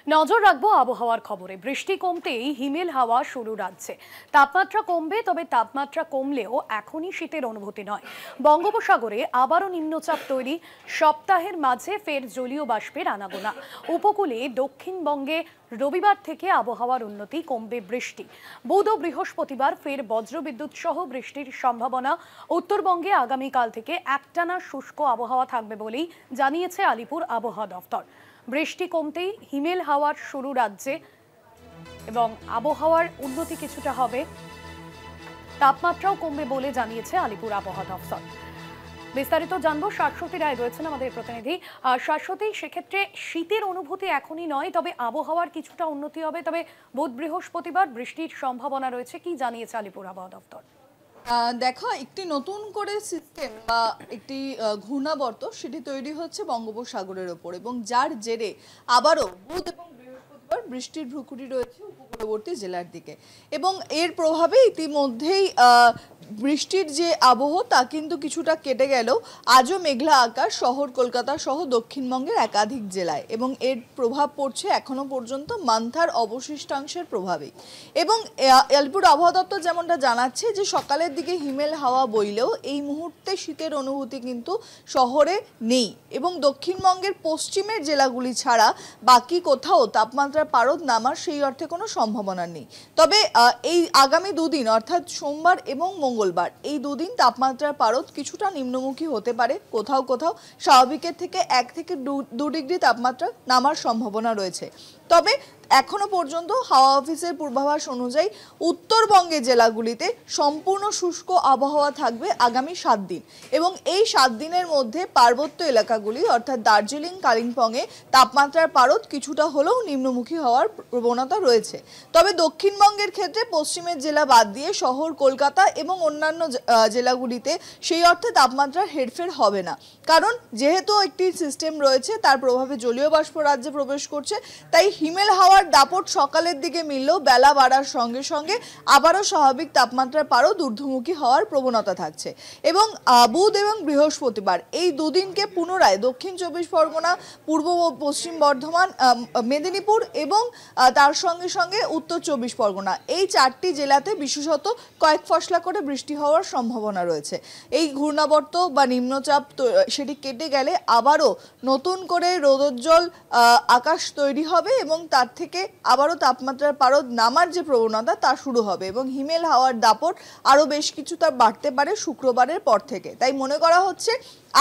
নজর রাখবো আবহাওয়ার খবরে। বৃষ্টি কমতেই হিমেল হাওয়া শুরু রাজ্যে। তাপমাত্রা কমবে, তবে তাপমাত্রা কমলেও এখনই শীতের অনুভূতি নয়। বঙ্গোপসাগরে আবারও নিম্নচাপ তৈরি, সপ্তাহের মাঝে ফের জলীয় বাষ্পের আনাগোনা। উপকূলে দক্ষিণবঙ্গে রবিবার থেকে আবহাওয়ার উন্নতি, কমবে বৃষ্টি। বুধ ও বৃহস্পতিবার ফের বজ্রবিদ্যুৎ সহ বৃষ্টির সম্ভাবনা। উত্তরবঙ্গে আগামীকাল থেকে একটানা শুষ্ক আবহাওয়া থাকবে বলেই জানিয়েছে আলিপুর আবহাওয়া দফতর। বৃষ্টি কমতেই হিমেল হাওয়ার শুরু রাজ্যে এবং আবহাওয়ার উন্নতি কিছুটা হবে, তাপমাত্রাও কমবে বলে জানিয়েছে আলিপুর আবহাওয়া দফতর। বিস্তারিত জানবো, শাশ্বতী রায় রয়েছেন আমাদের প্রতিনিধি। শাশ্বতী, সেক্ষেত্রে শীতের অনুভূতি এখনই নয়, তবে আবহাওয়ার কিছুটা উন্নতি হবে, তবে বুধ বৃহস্পতিবার বৃষ্টির সম্ভাবনা রয়েছে, কি জানিয়েছে আলিপুর আবহাওয়া দফতর? দেখো, একটি নতুন করে সিস্টেম বা একটি ঘূর্ণাবর্ত সেটি তৈরি হচ্ছে বঙ্গোপসাগরের ওপর, এবং যার জেরে আবারও বুধ এবং বৃহস্পতিবার বৃষ্টির ভ্রুকুটি রয়েছে উপকূলবর্তী জেলার দিকে, এবং এর প্রভাবে ইতিমধ্যেই বৃষ্টির যে আবহ তা কিন্তু কিছুটা কেটে গেলেও আজও মেঘলা আকাশ শহর কলকাতা সহ দক্ষিণবঙ্গের একাধিক জেলায়, এবং এর প্রভাব পড়ছে এখনো পর্যন্ত মান্থার অবশিষ্টাংশের প্রভাবে। এবং আলিপুর আবহাওয়া দপ্তর যেমনটা জানাচ্ছে যে সকালের দিকে হিমেল হাওয়া বইলেও এই মুহূর্তে শীতের অনুভূতি কিন্তু শহরে নেই, এবং দক্ষিণবঙ্গের পশ্চিমের জেলাগুলি ছাড়া বাকি কোথাও তাপমাত্রার পারদ নামার সেই অর্থে কোনো সম্ভাবনা নেই। তবে এই আগামী দুদিন অর্থাৎ সোমবার এবং মঙ্গলবার, এই দুদিন তাপমাত্রার পারদ কিছুটা নিম্নমুখী হতে পারে, কোথাও কোথাও স্বাভাবিকের থেকে 1 থেকে 2 ডিগ্রি তাপমাত্রা নামার সম্ভাবনা রয়েছে। তবে এখনো পর্যন্ত হাওয়া অফিসের পূর্বাভাস অনুযায়ী উত্তরবঙ্গের জেলাগুলিতে সম্পূর্ণ শুষ্ক আবহাওয়া থাকবে আগামী 7 দিন, এবং এই 7 দিনের মধ্যে পার্বত্য এলাকাগুলি অর্থাৎ দার্জিলিং, কালিম্পংয়ে তাপমাত্রার পারদ কিছুটা হলেও নিম্নমুখী হওয়ার প্রবণতা রয়েছে। তবে দক্ষিণবঙ্গের ক্ষেত্রে পশ্চিমের জেলা বাদ দিয়ে শহর কলকাতা এবং অন্যান্য জেলাগুলিতে সেই অর্থে তাপমাত্রার হেরফের হবে না, কারণ যেহেতু একটি সিস্টেম রয়েছে তার প্রভাবে জলীয় বাষ্প রাজ্যে প্রবেশ করছে, তাই হিমেল হাওয়ার দাপট সকালের দিকে মিললেও বেলা বাড়ার সঙ্গে সঙ্গে আবারও স্বাভাবিক তাপমাত্রার পারদ ঊর্ধ্বমুখী হওয়ার প্রবণতা থাকছে। এবং বুধ এবং বৃহস্পতিবার এই দুদিনকে পুনরায় দক্ষিণ 24 পরগনা, পূর্ব ও পশ্চিম বর্ধমান, মেদিনীপুর এবং তার সঙ্গে সঙ্গে উত্তর 24 পরগনা, এই 4টি জেলাতে বিশেষত কয়েক ফসলা করে বৃষ্টি হওয়ার সম্ভাবনা রয়েছে। এই ঘূর্ণাবর্ত বা নিম্নচাপ সেটি কেটে গেলে আবারও নতুন করে রোদোজ্জ্বল আকাশ তৈরি হবে, এবং তার থেকে আবারও তাপমাত্রার পারদ নামার যে প্রবণতা তা শুরু হবে, এবং হিমেল হাওয়ার দাপট আরও বেশ কিছুটা বাড়তে পারে শুক্রবারের পর থেকে। তাই মনে করা হচ্ছে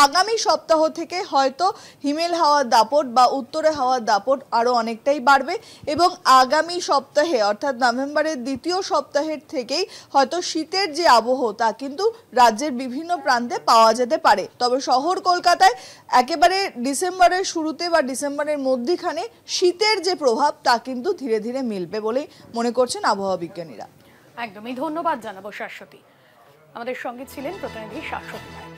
আগামী সপ্তাহ থেকে হয়তো হিমেল হাওয়ার দাপট বা উত্তরে হাওয়ার দাপট আরও অনেকটাই বাড়বে, এবং আগামী সপ্তাহে অর্থাৎ নভেম্বরের দ্বিতীয় সপ্তাহের থেকেই হয়তো শীতের যে আবহ তা কিন্তু রাজ্যের বিভিন্ন প্রান্তে পাওয়া যেতে পারে। তবে শহর কলকাতায় একেবারে ডিসেম্বরের শুরুতে বা ডিসেম্বরের মধ্যখানে শীতের যে প্রভাব তা কিন্তু ধীরে ধীরে মিলবে বলেই মনে করছেন আবহাওয়া বিজ্ঞানীরা। একদমই ধন্যবাদ জানাবো শাশ্বতী। আমাদের সঙ্গে ছিলেন প্রতিনিধি শাশ্বতী রায়।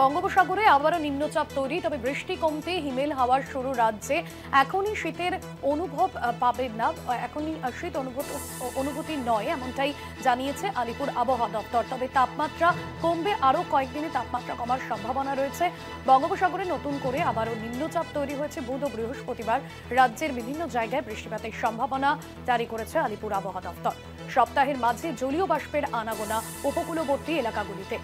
বঙ্গোপসাগরে আবারও নিম্নচাপ তৈরি, তবে বৃষ্টি কমতে হিমেল হাওয়ার শুরু রাজ্যে। এখনই শীতের অনুভব পাবেন না, এখনই শীত অনুভূতি নয়, এমনটাই জানিয়েছে আলিপুর আবহাওয়া দপ্তর। তবে তাপমাত্রা কমবে, আরও কয়েকদিনে তাপমাত্রা কমার সম্ভাবনা রয়েছে। বঙ্গোপসাগরে নতুন করে আবারও নিম্নচাপ তৈরি হয়েছে। বুধ ও বৃহস্পতিবার রাজ্যের বিভিন্ন জায়গায় বৃষ্টিপাতের সম্ভাবনা জারি করেছে আলিপুর আবহাওয়া দপ্তর। সপ্তাহের মাঝে জলীয় বাষ্পের আনাগোনা উপকূলবর্তী এলাকাগুলিতে।